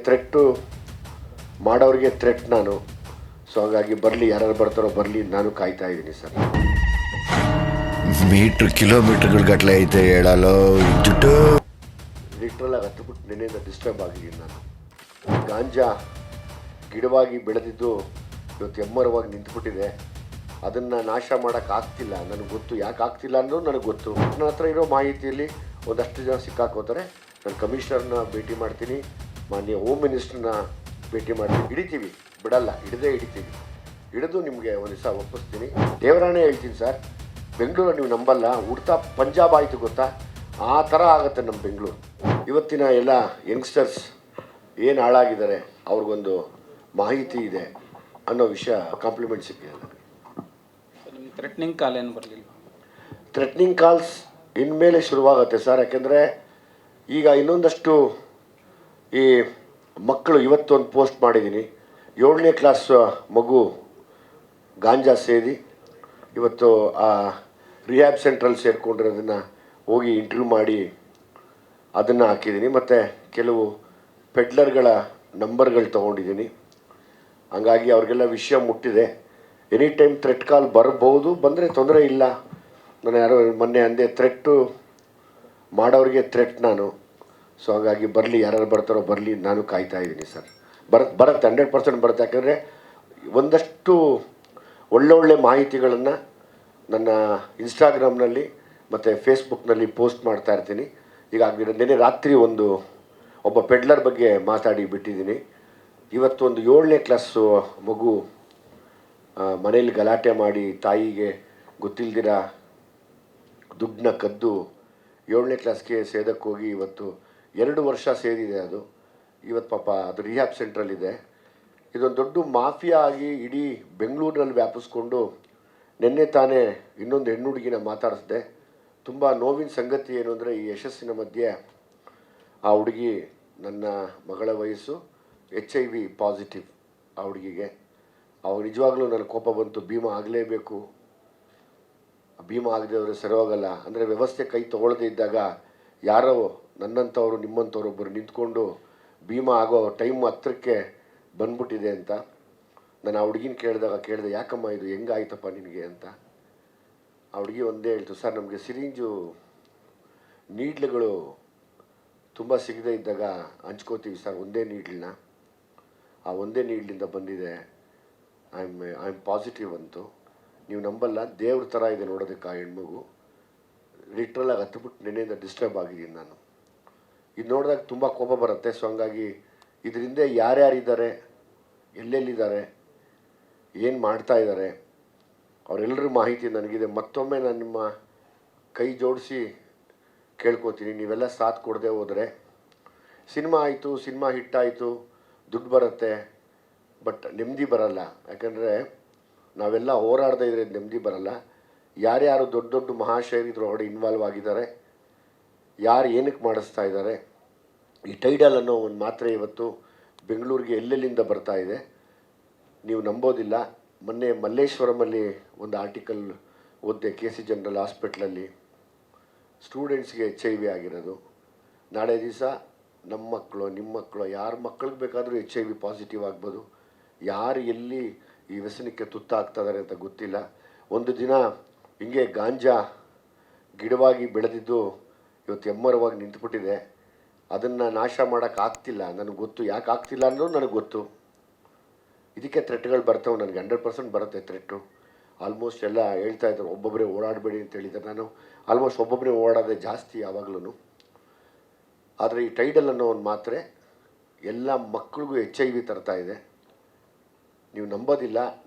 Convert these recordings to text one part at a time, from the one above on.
Threat ಮಾಡೋರಿಗೆ threat ನಾನು. So ಹಾಗಾಗಿ ಬರಲಿ, ಯಾರು ಬರ್ತಾರೋ ಬರಲಿ, ನಾನು ಕಾಯ್ತಾ ಇದ್ದೀನಿ ಸರ್. ಕಿಲೋಮೀಟರ್ಗಳ ಗಟ್ಟಲೆ ಐತೆ ಹೇಳಲು ಜುಟ್ಟು ಲಿಟ್ರಲಾಗಿ ಹತ್ಬಿಟ್ಟು ನೆನೆಯಿಂದ ಡಿಸ್ಟರ್ಬ್ ಆಗಿದ್ದೀನಿ ನಾನು. ಗಾಂಜಾ ಗಿಡವಾಗಿ ಬೆಳೆದಿದ್ದು ಇವತ್ತು ಎಮ್ಮರವಾಗಿ ನಿಂತುಬಿಟ್ಟಿದೆ. ಅದನ್ನು ನಾಶ ಮಾಡೋಕ್ಕಾಗ್ತಿಲ್ಲ, ನನಗೆ ಗೊತ್ತು. ಯಾಕೆ ಆಗ್ತಿಲ್ಲ ಅನ್ನೋದು ನನಗೆ ಗೊತ್ತು. ನನ್ನ ಹತ್ರ ಇರೋ ಮಾಹಿತಿಯಲ್ಲಿ ಒಂದಷ್ಟು ಜನ ಸಿಕ್ಕಾಕೋತಾರೆ. ನಾನು ಕಮಿಷನರ್ನ ಭೇಟಿ ಮಾಡ್ತೀನಿ, ಮಾನ್ಯ ಹೋಮ್ ಮಿನಿಸ್ಟ್ರನ್ನ ಭೇಟಿ ಮಾಡ್ತೀನಿ. ಹಿಡಿತೀವಿ, ಬಿಡಲ್ಲ, ಹಿಡಿತೀವಿ. ಹಿಡಿದು ನಿಮಗೆ ಒಂದು ದಿವಸ ಒಪ್ಪಿಸ್ತೀನಿ. ದೇವರಾಣೆ ಹೇಳ್ತೀನಿ ಸರ್, ಬೆಂಗಳೂರು ನೀವು ನಂಬಲ್ಲ, ಹುಡ್ತಾ ಪಂಜಾಬ್ ಆಯಿತು ಗೊತ್ತಾ, ಆ ಥರ ಆಗುತ್ತೆ ನಮ್ಮ ಬೆಂಗಳೂರು. ಇವತ್ತಿನ ಎಲ್ಲ ಯಂಗ್ಸ್ಟರ್ಸ್ ಏನು ಹಾಳಾಗಿದ್ದಾರೆ ಅವ್ರಿಗೊಂದು ಮಾಹಿತಿ ಇದೆ ಅನ್ನೋ ವಿಷಯ ಕಾಂಪ್ಲಿಮೆಂಟ್ ಸಿಕ್ಕಿದೆ ನನಗೆ. ಥ್ರೆಟ್ನಿಂಗ್ ಕಾಲ್ ಏನು ಬರಲಿಲ್ಲ? ಥ್ರೆಟ್ನಿಂಗ್ ಕಾಲ್ಸ್ ಇನ್ಮೇಲೆ ಶುರುವಾಗುತ್ತೆ ಸರ್. ಯಾಕೆಂದರೆ ಈಗ ಇನ್ನೊಂದಷ್ಟು ಈ ಮಕ್ಕಳು, ಇವತ್ತೊಂದು ಪೋಸ್ಟ್ ಮಾಡಿದ್ದೀನಿ, 7ನೇ ಕ್ಲಾಸ್ ಮಗು ಗಾಂಜಾ ಸೇದಿ ಇವತ್ತು ಆ ರಿಹ್ಯಾಬ್ ಸೆಂಟ್ರಲ್ಲಿ ಸೇರಿಕೊಂಡಿರೋದನ್ನು ಹೋಗಿ ಇಂಟರ್ವ್ಯೂ ಮಾಡಿ ಅದನ್ನು ಹಾಕಿದ್ದೀನಿ. ಮತ್ತು ಕೆಲವು ಪೆಡ್ಲರ್ಗಳ ನಂಬರ್ಗಳು ತೊಗೊಂಡಿದ್ದೀನಿ. ಹಂಗಾಗಿ ಅವ್ರಿಗೆಲ್ಲ ವಿಷಯ ಮುಟ್ಟಿದೆ. ಎನಿ ಟೈಮ್ ಥ್ರೆಟ್ ಕಾಲ್ ಬರ್ಬೋದು, ಬಂದರೆ ತೊಂದರೆ ಇಲ್ಲ. ನಾನು ಯಾರೋ ಮೊನ್ನೆ ಅಂದೆ, ಥ್ರೆಟ್ಟು ಮಾಡೋರಿಗೆ ಥ್ರೆಟ್ ನಾನು. ಸೊ ಹಾಗಾಗಿ ಬರಲಿ, ಯಾರು ಬರ್ತಾರೋ ಬರಲಿ, ನಾನು ಕಾಯ್ತಾ ಇದ್ದೀನಿ ಸರ್. ಬರುತ್ತೆ 100% ಬರುತ್ತೆ. ಯಾಕಂದರೆ ಒಂದಷ್ಟು ಒಳ್ಳೊಳ್ಳೆ ಮಾಹಿತಿಗಳನ್ನು ನನ್ನ ಇನ್ಸ್ಟಾಗ್ರಾಮ್ನಲ್ಲಿ ಮತ್ತು ಫೇಸ್ಬುಕ್ನಲ್ಲಿ ಪೋಸ್ಟ್ ಮಾಡ್ತಾ ಇರ್ತೀನಿ. ಈಗ ನಿನ್ನೆ ರಾತ್ರಿ ಒಬ್ಬ ಪೆಡ್ಲರ್ ಬಗ್ಗೆ ಮಾತಾಡಿ ಬಿಟ್ಟಿದ್ದೀನಿ. ಇವತ್ತು ಒಂದು 7ನೇ ಕ್ಲಾಸು ಮಗು ಮನೇಲಿ ಗಲಾಟೆ ಮಾಡಿ ತಾಯಿಗೆ ಗೊತ್ತಿಲ್ದಿರ ದುಡ್ಡನ್ನ ಕದ್ದು 7ನೇ ಕ್ಲಾಸ್ಗೆ ಸೇದಕ್ಕೋಗಿ ಇವತ್ತು 2 ವರ್ಷ ಸೇದಿದೆ ಅದು. ಇವತ್ತು ಪಾಪ ಅದು ರಿಹ್ಯಾಬ್ ಸೆಂಟ್ರಲ್ಲಿದೆ. ಇದೊಂದು ದೊಡ್ಡ ಮಾಫಿಯಾ ಆಗಿ ಇಡೀ ಬೆಂಗಳೂರಿನಲ್ಲಿ ವ್ಯಾಪಿಸ್ಕೊಂಡು ನಿನ್ನೆ ತಾನೇ ಇನ್ನೊಂದು ಹೆಣ್ಣು ಹುಡುಗಿನ ಮಾತಾಡಿಸಿದೆ. ತುಂಬ ನೋವಿನ ಸಂಗತಿ ಏನು ಅಂದರೆ, ಈ ಯಶಸ್ಸಿನ ಮಧ್ಯೆ ಆ ಹುಡುಗಿ, ನನ್ನ ಮಗಳ ವಯಸ್ಸು, HIV ಪಾಸಿಟಿವ್ ಆ ಹುಡುಗಿಗೆ. ಅವ್ರು ನಿಜವಾಗ್ಲೂ ನನ್ನ ಕೋಪ ಬಂತು. ಭೀಮಾ ಆಗಲೇಬೇಕು, ಭೀಮಾ ಆಗದೆ ಅವರೇ ಸರಿ ಹೋಗಲ್ಲ. ಅಂದರೆ ವ್ಯವಸ್ಥೆ ಕೈ ತೊಗೊಳ್ಳದೇ ಇದ್ದಾಗ ಯಾರೋ ನನ್ನಂಥವ್ರು ನಿಮ್ಮಂಥವ್ರು ಒಬ್ಬರು ನಿಂತ್ಕೊಂಡು ಭೀಮಾ ಆಗೋ ಟೈಮ್ ಹತ್ರಕ್ಕೆ ಬಂದ್ಬಿಟ್ಟಿದೆ ಅಂತ. ನಾನು ಆ ಹುಡುಗಿನ ಕೇಳಿದೆ, ಯಾಕಮ್ಮ ಇದು ಹೆಂಗಾಯ್ತಪ್ಪ ನಿನಗೆ ಅಂತ. ಆ ಹುಡುಗಿ ಒಂದೇ ಹೇಳ್ತು, ಸರ್ ನಮಗೆ ಸಿರಿಂಜು ನೀಡ್ಲುಗಳು ತುಂಬ ಸಿಗದೇ ಇದ್ದಾಗ ಹಂಚ್ಕೋತೀವಿ ಸರ್, ಒಂದೇ ನೀಡ್ಲನ್ನ. ಆ ಒಂದೇ ನೀಡ್ಲಿಂದ ಬಂದಿದೆ, ಐ ಆಮ್ ಪಾಸಿಟಿವ್ ಅಂತು. ನೀವು ನಂಬಲ್ಲ, ದೇವ್ರ ಥರ ಇದೆ ನೋಡೋದಕ್ಕೆ ಆ ಹೆಣ್ಮಗು. ಲಿಟ್ರಲಾಗಿ ಹತ್ಬಿಟ್ಟು ನೆನೆಯಿಂದ ಡಿಸ್ಟರ್ಬ್ ಆಗಿದ್ದೀನಿ ನಾನು. ಇದು ನೋಡಿದಾಗ ತುಂಬ ಕೋಪ ಬರುತ್ತೆ. ಸೊ ಹಂಗಾಗಿ ಇದರಿಂದ ಯಾರ್ಯಾರಿದ್ದಾರೆ, ಎಲ್ಲೆಲ್ಲಿದ್ದಾರೆ, ಏನು ಮಾಡ್ತಾ ಇದ್ದಾರೆ, ಅವರೆಲ್ಲರ ಮಾಹಿತಿ ನನಗಿದೆ. ಮತ್ತೊಮ್ಮೆ ನಾನು ನಿಮ್ಮ ಕೈ ಜೋಡಿಸಿ ಕೇಳ್ಕೊತೀನಿ, ನೀವೆಲ್ಲ ಸಾಥ್ ಕೊಡದೆ ಹೋದರೆ ಸಿನಿಮಾ ಆಯಿತು, ಸಿನಿಮಾ ಹಿಟ್ಟಾಯಿತು, ದುಡ್ಡು ಬರುತ್ತೆ, ಬಟ್ ನೆಮ್ಮದಿ ಬರಲ್ಲ. ಯಾಕಂದರೆ ನಾವೆಲ್ಲ ಹೋರಾಡದೇ ಇದ್ರೆ ನೆಮ್ಮದಿ ಬರಲ್ಲ. ಯಾರ್ಯಾರು ದೊಡ್ಡ ದೊಡ್ಡ ಮಹಾಶಯರಿದ್ರು ಹೊರಗಡೆ ಇನ್ವಾಲ್ವ್ ಆಗಿದ್ದಾರೆ, ಯಾರು ಏನಕ್ಕೆ ಮಾಡಿಸ್ತಾ ಇದ್ದಾರೆ. ಈ ಟೈಡಲ್ ಅನ್ನೋ ಒಂದು ಮಾತ್ರೆ ಇವತ್ತು ಬೆಂಗಳೂರಿಗೆ ಎಲ್ಲೆಲ್ಲಿಂದ ಬರ್ತಾ ಇದೆ, ನೀವು ನಂಬೋದಿಲ್ಲ. ಮೊನ್ನೆ ಮಲ್ಲೇಶ್ವರಮಲ್ಲಿ ಒಂದು ಆರ್ಟಿಕಲ್ ಓದಿದೆ, KC ಜನರಲ್ ಹಾಸ್ಪಿಟ್ಲಲ್ಲಿ ಸ್ಟೂಡೆಂಟ್ಸ್ಗೆ HIV ಆಗಿರೋದು. ನಾಳೆ ದಿವಸ ನಮ್ಮ ಮಕ್ಕಳು, ನಿಮ್ಮ ಮಕ್ಕಳು, ಯಾರ ಮಕ್ಕಳಿಗೆ ಬೇಕಾದರೂ HIV ಪಾಸಿಟಿವ್ ಆಗ್ಬೋದು. ಯಾರು ಎಲ್ಲಿ ಈ ವ್ಯಸನಕ್ಕೆ ತುತ್ತಾಗ್ತಿದ್ದಾರೆ ಅಂತ ಗೊತ್ತಿಲ್ಲ. ಒಂದು ದಿನ ಹಿಂಗೆ ಗಾಂಜಾ ಗಿಡವಾಗಿ ಬೆಳೆದಿದ್ದು ಇವತ್ತು ಎಮ್ಮರವಾಗಿ ನಿಂತುಬಿಟ್ಟಿದೆ. ಅದನ್ನು ನಾಶ ಮಾಡೋಕ್ಕಾಗ್ತಿಲ್ಲ, ನನಗೆ ಗೊತ್ತು. ಯಾಕೆ ಆಗ್ತಿಲ್ಲ ಅನ್ನೋದು ನನಗೆ ಗೊತ್ತು. ಇದಕ್ಕೆ ಥ್ರೆಟ್ಗಳು ಬರ್ತವೆ, ನನಗೆ 100% ಬರುತ್ತೆ ಥ್ರೆಟ್ಟು. ಆಲ್ಮೋಸ್ಟ್ ಎಲ್ಲ ಹೇಳ್ತಾ ಇದ್ದಾರೆ, ಒಬ್ಬೊಬ್ಬರೇ ಓಡಾಡಬೇಡಿ ಅಂತ ಹೇಳಿದ್ದಾರೆ. ನಾನು ಆಲ್ಮೋಸ್ಟ್ ಒಬ್ಬೊಬ್ಬರೇ ಓಡಾಡೋದೇ ಜಾಸ್ತಿ ಯಾವಾಗಲೂ. ಆದರೆ ಈ ಟೈಡಲ್ ಅನ್ನೋ ಒಂದು ಮಾತ್ರೆ ಎಲ್ಲ ಮಕ್ಕಳಿಗೂ HIV ತರ್ತಾ ಇದೆ. ನೀವು ನಂಬೋದಿಲ್ಲ,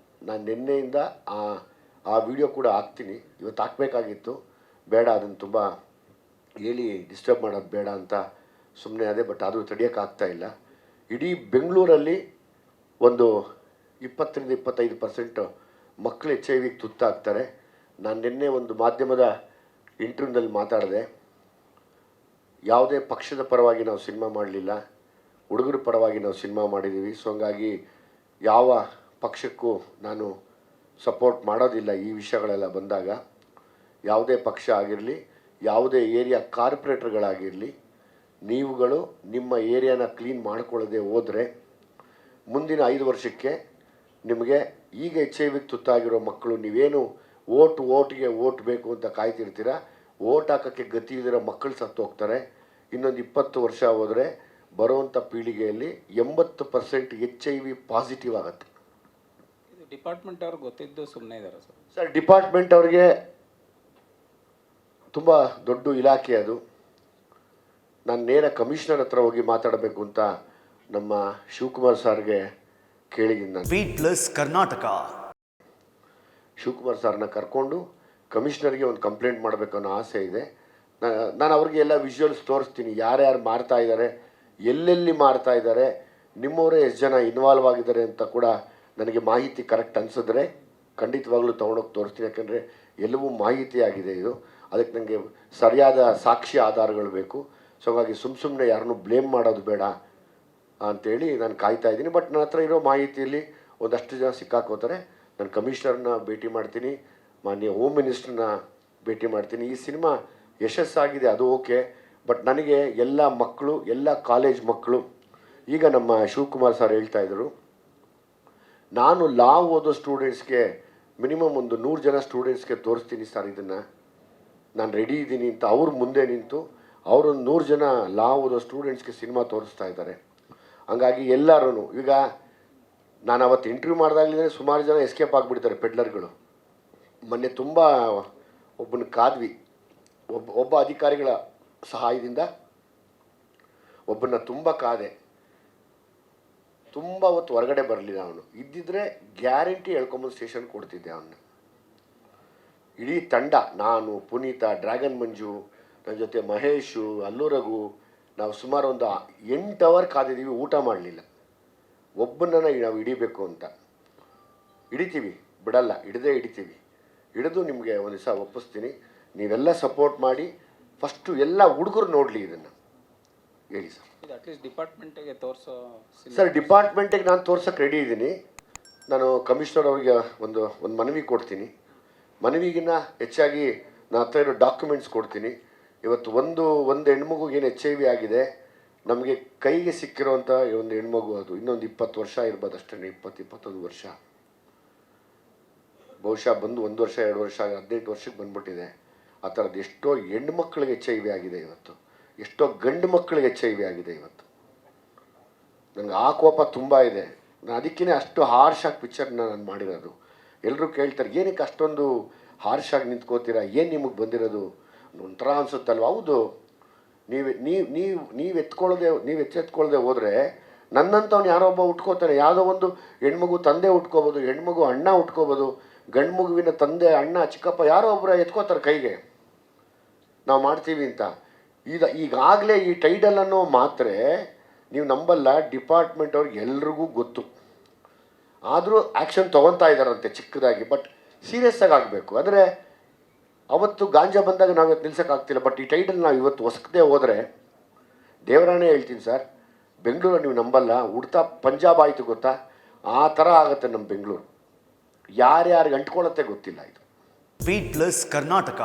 ನಾನು ನಿನ್ನೆಯಿಂದ ಆ ವಿಡಿಯೋ ಕೂಡ ಹಾಕ್ತೀನಿ. ಇವತ್ತು ಹಾಕಬೇಕಾಗಿತ್ತು, ಬೇಡ, ಅದನ್ನು ತುಂಬ ಹೇಳಿ ಡಿಸ್ಟರ್ಬ್ ಮಾಡೋದು ಬೇಡ ಅಂತ ಸುಮ್ಮನೆ ಅದೇ. ಬಟ್ ಅದು ತಡೆಯೋಕ್ಕಾಗ್ತಾಯಿಲ್ಲ. ಇಡೀ ಬೆಂಗಳೂರಲ್ಲಿ ಒಂದು 20-25% ಮಕ್ಕಳು HIV ತುತ್ತಾಗ್ತಾರೆ. ನಾನು ನಿನ್ನೆ ಒಂದು ಮಾಧ್ಯಮದ ಇಂಟರ್ವ್ಯೂನಲ್ಲಿ ಮಾತಾಡಿದೆ. ಯಾವುದೇ ಪಕ್ಷದ ಪರವಾಗಿ ನಾವು ಸಿನಿಮಾ ಮಾಡಲಿಲ್ಲ, ಹುಡುಗರ ಪರವಾಗಿ ನಾವು ಸಿನಿಮಾ ಮಾಡಿದ್ದೀವಿ. ಸೊ ಹಂಗಾಗಿ ಯಾವ ಪಕ್ಷಕ್ಕೂ ನಾನು ಸಪೋರ್ಟ್ ಮಾಡೋದಿಲ್ಲ ಈ ವಿಷಯಗಳೆಲ್ಲ ಬಂದಾಗ. ಯಾವುದೇ ಪಕ್ಷ ಆಗಿರಲಿ, ಯಾವುದೇ ಏರಿಯಾ ಕಾರ್ಪೊರೇಟರ್ಗಳಾಗಿರಲಿ, ನೀವುಗಳು ನಿಮ್ಮ ಏರಿಯಾನ ಕ್ಲೀನ್ ಮಾಡ್ಕೊಳ್ಳದೆ ಹೋದರೆ ಮುಂದಿನ 5 ವರ್ಷಕ್ಕೆ ನಿಮಗೆ ಈಗ HIV ತುತ್ತಾಗಿರೋ ಮಕ್ಕಳು, ನೀವೇನು ಓಟ್ಗೆ ಓಟ್ ಬೇಕು ಅಂತ ಕಾಯ್ತಿರ್ತೀರ, ಓಟ್ ಹಾಕೋಕ್ಕೆ ಗತಿ ಇಲ್ದಿರೋ ಮಕ್ಕಳು ಸತ್ತು ಹೋಗ್ತಾರೆ. ಇನ್ನೊಂದು 20 ವರ್ಷ ಹೋದರೆ ಬರುವಂಥ ಪೀಳಿಗೆಯಲ್ಲಿ 80% HIV ಪಾಸಿಟಿವ್ ಆಗುತ್ತೆ. ಇದು ಡಿಪಾರ್ಟ್ಮೆಂಟ್ ಅವ್ರಿಗೆ ಗೊತ್ತಿದ್ದು ಸುಮ್ಮನೆ ಇದ್ದಾರೆ ಸರ್. ಸರ್, ಡಿಪಾರ್ಟ್ಮೆಂಟ್ ಅವ್ರಿಗೆ ತುಂಬ ದೊಡ್ಡ ಇಲಾಖೆ ಅದು. ನಾನು ನೇರ ಕಮಿಷನರ್ ಹತ್ರ ಹೋಗಿ ಮಾತಾಡಬೇಕು ಅಂತ ನಮ್ಮ ಶಿವಕುಮಾರ್ ಸರ್ಗೆ ಕೇಳಿದ್ದೀನಿ. ನಾನು ಬೀಟ್+ ಕರ್ನಾಟಕ ಶಿವಕುಮಾರ್ ಸರ್ನ ಕರ್ಕೊಂಡು ಕಮಿಷನರ್ಗೆ ಒಂದು ಕಂಪ್ಲೇಂಟ್ ಮಾಡಬೇಕು ಅನ್ನೋ ಆಸೆ ಇದೆ. ನಾನು ಅವ್ರಿಗೆ ಎಲ್ಲ ವಿಜುವಲ್ಸ್ ತೋರಿಸ್ತೀನಿ, ಯಾರ್ಯಾರು ಮಾರ್ತಾ ಇದ್ದಾರೆ, ಎಲ್ಲೆಲ್ಲಿ ಮಾರ್ತಾ ಇದ್ದಾರೆ, ನಿಮ್ಮವರೇ ಎಷ್ಟು ಜನ ಇನ್ವಾಲ್ವ್ ಆಗಿದ್ದಾರೆ ಅಂತ ಕೂಡ ನನಗೆ ಮಾಹಿತಿ ಕರೆಕ್ಟ್ ಅನಿಸಿದ್ರೆ ಖಂಡಿತವಾಗ್ಲೂ ತೊಗೊಂಡೋಗಿ ತೋರಿಸ್ತೀನಿ. ಯಾಕಂದರೆ ಎಲ್ಲವೂ ಮಾಹಿತಿ ಆಗಿದೆ ಇದು. ಅದಕ್ಕೆ ನನಗೆ ಸರಿಯಾದ ಸಾಕ್ಷಿ ಆಧಾರಗಳು ಬೇಕು. ಸೊ ಹಾಗಾಗಿ ಸುಮ್ಮನೆ ಯಾರನ್ನೂ ಬ್ಲೇಮ್ ಮಾಡೋದು ಬೇಡ ಅಂಥೇಳಿ ನಾನು ಕಾಯ್ತಾ ಇದ್ದೀನಿ. ಬಟ್ ನನ್ನ ಹತ್ರ ಇರೋ ಮಾಹಿತಿಯಲ್ಲಿ ಒಂದಷ್ಟು ಜನ ಸಿಕ್ಕಾಕೋತಾರೆ. ನಾನು ಕಮಿಷನರ್ನ ಭೇಟಿ ಮಾಡ್ತೀನಿ, ಮಾನ್ಯ ಹೋಮ್ ಮಿನಿಸ್ಟ್ರನ್ನ ಭೇಟಿ ಮಾಡ್ತೀನಿ. ಈ ಸಿನಿಮಾ ಯಶಸ್ಸಾಗಿದೆ, ಅದು ಓಕೆ. ಬಟ್ ನನಗೆ ಎಲ್ಲ ಮಕ್ಕಳು, ಎಲ್ಲ ಕಾಲೇಜ್ ಮಕ್ಕಳು, ಈಗ ನಮ್ಮ ಶಿವಕುಮಾರ್ ಸರ್ ಹೇಳ್ತಾಯಿದ್ರು, ನಾನು ಲಾ ಓದೋ ಸ್ಟೂಡೆಂಟ್ಸ್ಗೆ ಮಿನಿಮಮ್ ಒಂದು 100 ಜನ ಸ್ಟೂಡೆಂಟ್ಸ್ಗೆ ತೋರಿಸ್ತೀನಿ ಸರ್, ಇದನ್ನು ನಾನು ರೆಡಿ ಇದ್ದೀನಿ ಅಂತ ಅವ್ರ ಮುಂದೆ ನಿಂತು ಅವರೊಂದು 100 ಜನ ಲಾ ಓದೋ ಸ್ಟೂಡೆಂಟ್ಸ್ಗೆ ಸಿನಿಮಾ ತೋರಿಸ್ತಾ ಇದ್ದಾರೆ. ಹಂಗಾಗಿ ಎಲ್ಲರೂ ಈಗ ನಾನು ಅವತ್ತು ಇಂಟರ್ವ್ಯೂ ಮಾಡಿದಾಗಲೇ ಸುಮಾರು ಜನ ಎಸ್ಕೇಪ್ ಆಗಿಬಿಡ್ತಾರೆ ಪೆಡ್ಲರ್ಗಳು. ಮೊನ್ನೆ ತುಂಬ ಒಬ್ಬನ ಕಾದ್ವಿ, ಒಬ್ಬ ಅಧಿಕಾರಿಗಳ ಸಹಾಯದಿಂದ ಒಬ್ಬನ ತುಂಬ ಕಾದೆ. ತುಂಬ ಹೊತ್ತು ಹೊರಗಡೆ ಬರಲಿಲ್ಲ ಅವನು. ಇದ್ದಿದ್ರೆ ಗ್ಯಾರಂಟಿ ಹೇಳ್ಕೊಂಬಂದು ಸ್ಟೇಷನ್ ಕೊಡ್ತಿದ್ದೆ ಅವನ್ನ. ಇಡೀ ತಂಡ, ನಾನು, ಪುನೀತ, ಡ್ರ್ಯಾಗನ್ ಮಂಜು, ನನ್ನ ಜೊತೆ ಮಹೇಶು, ಅಲ್ಲು ರಘು, ನಾವು ಸುಮಾರು ಒಂದು 8 ಅವರ್ ಕಾದಿದ್ದೀವಿ, ಊಟ ಮಾಡಲಿಲ್ಲ. ಒಬ್ಬನನ್ನು ನಾವು ಹಿಡಿಬೇಕು ಅಂತ ಹಿಡಿತೀವಿ, ಬಿಡಲ್ಲ, ಹಿಡಿತೀವಿ. ಹಿಡಿದು ನಿಮಗೆ ಒಂದು ದಿವಸ ಒಪ್ಪಿಸ್ತೀನಿ. ನೀವೆಲ್ಲ ಸಪೋರ್ಟ್ ಮಾಡಿ. ಫಸ್ಟು ಎಲ್ಲ ಹುಡುಗರು ನೋಡಲಿ ಇದನ್ನು. ಹೇಳಿ ಸರ್. ಇದು ಅಟ್ಲೀಸ್ಟ್ ಡಿಪಾರ್ಟ್ಮೆಂಟಿಗೆ ತೋರಿಸೋ ಸರ್, ಡಿಪಾರ್ಟ್ಮೆಂಟಿಗೆ ನಾನು ತೋರ್ಸೋಕ್ಕೆ ರೆಡಿ ಇದ್ದೀನಿ. ನಾನು ಕಮಿಷನರ್ ಅವರಿಗೆ ಒಂದು ಮನವಿ ಕೊಡ್ತೀನಿ. ಮನವಿಗಿನ್ನ ಹೆಚ್ಚಾಗಿ ನಾನು ಹತ್ರ ಇರೋ ಡಾಕ್ಯುಮೆಂಟ್ಸ್ ಕೊಡ್ತೀನಿ. ಇವತ್ತು ಒಂದು ಹೆಣ್ಮಗುಗೆ ಏನು HIV ಆಗಿದೆ, ನಮಗೆ ಕೈಗೆ ಸಿಕ್ಕಿರೋಂಥ ಒಂದು ಹೆಣ್ಮಗು, ಅದು ಇನ್ನೊಂದು 20 ವರ್ಷ ಇರ್ಬೋದು ಅಷ್ಟೇ, 20-21 ವರ್ಷ. ಬಹುಶಃ ಬಂದು 1 ವರ್ಷ 2 ವರ್ಷ 18 ವರ್ಷಕ್ಕೆ ಬಂದ್ಬಿಟ್ಟಿದೆ. ಆ ಥರದ್ದು ಎಷ್ಟೋ ಹೆಣ್ಮಕ್ಳಿಗೆ HIV ಆಗಿದೆ ಇವತ್ತು, ಎಷ್ಟೋ ಗಂಡು ಮಕ್ಕಳಿಗೆ HIV ಆಗಿದೆ ಇವತ್ತು. ನನಗೆ ಆ ಕೋಪ ತುಂಬ ಇದೆ. ನಾನು ಅದಕ್ಕೇ ಅಷ್ಟು ಹಾರ್ಶಾಗಿ ಪಿಕ್ಚರ್ನ ನಾನು ಮಾಡಿರೋದು. ಎಲ್ಲರೂ ಕೇಳ್ತಾರೆ, ಏನಕ್ಕೆ ಅಷ್ಟೊಂದು ಹಾರ್ಶಾಗಿ ನಿಂತ್ಕೋತೀರಾ, ಏನು ನಿಮಗೆ ಬಂದಿರೋದು ಒಂಥರ ಅನಿಸುತ್ತಲ್ವ. ಹೌದು, ನೀವು ಎಚ್ಚೆತ್ಕೊಳ್ಳದೆ ಹೋದರೆ ನನ್ನಂಥವ್ನು ಯಾರೋ ಒಬ್ಬ ಉಟ್ಕೋತಾನೆ. ಯಾವುದೋ ಒಂದು ಹೆಣ್ಮಗು ತಂದೆ ಉಟ್ಕೋಬೋದು, ಹೆಣ್ಮಗು ಅಣ್ಣ ಉಟ್ಕೋಬೋದು, ಗಂಡು ಮಗುವಿನ ತಂದೆ, ಅಣ್ಣ, ಚಿಕ್ಕಪ್ಪ ಯಾರೋ ಒಬ್ಬರು ಎತ್ಕೋತಾರೆ ಕೈಗೆ, ನಾವು ಮಾಡ್ತೀವಿ ಅಂತ. ಈಗಾಗಲೇ ಈ ಟೈಟಲ್ ಅನ್ನೋ ಮಾತ್ರ ನೀವು ನಂಬಲ್ಲ, ಡಿಪಾರ್ಟ್ಮೆಂಟ್ ಅವ್ರಿಗೆ ಎಲ್ರಿಗೂ ಗೊತ್ತು. ಆದರೂ ಆ್ಯಕ್ಷನ್ ತೊಗೊತಾ ಇದ್ದಾರಂತೆ ಚಿಕ್ಕದಾಗಿ. ಬಟ್ ಸೀರಿಯಸ್ ಆಗಬೇಕು. ಆದರೆ ಅವತ್ತು ಗಾಂಜಾ ಬಂದಾಗ ನಾವು ಇವತ್ತು ನಿಲ್ಸೋಕ್ಕಾಗ್ತಿಲ್ಲ. ಬಟ್ ಈ ಟೈಟಲ್ ನಾವು ಇವತ್ತು ಹೊಸಕದೇ ಹೋದರೆ, ದೇವರಾಣೆ ಹೇಳ್ತೀನಿ ಸರ್, ಬೆಂಗಳೂರು ನೀವು ನಂಬಲ್ಲ, ಉಡ್ತಾ ಪಂಜಾಬ್ ಆಯಿತು ಗೊತ್ತಾ, ಆ ಥರ ಆಗುತ್ತೆ ನಮ್ಮ ಬೆಂಗಳೂರು. ಯಾರ್ಯಾರಿಗೆ ಅಂಟ್ಕೊಳ್ಳುತ್ತೆ ಗೊತ್ತಿಲ್ಲ ಇದು. ಬೀಟ್+ ಕರ್ನಾಟಕ.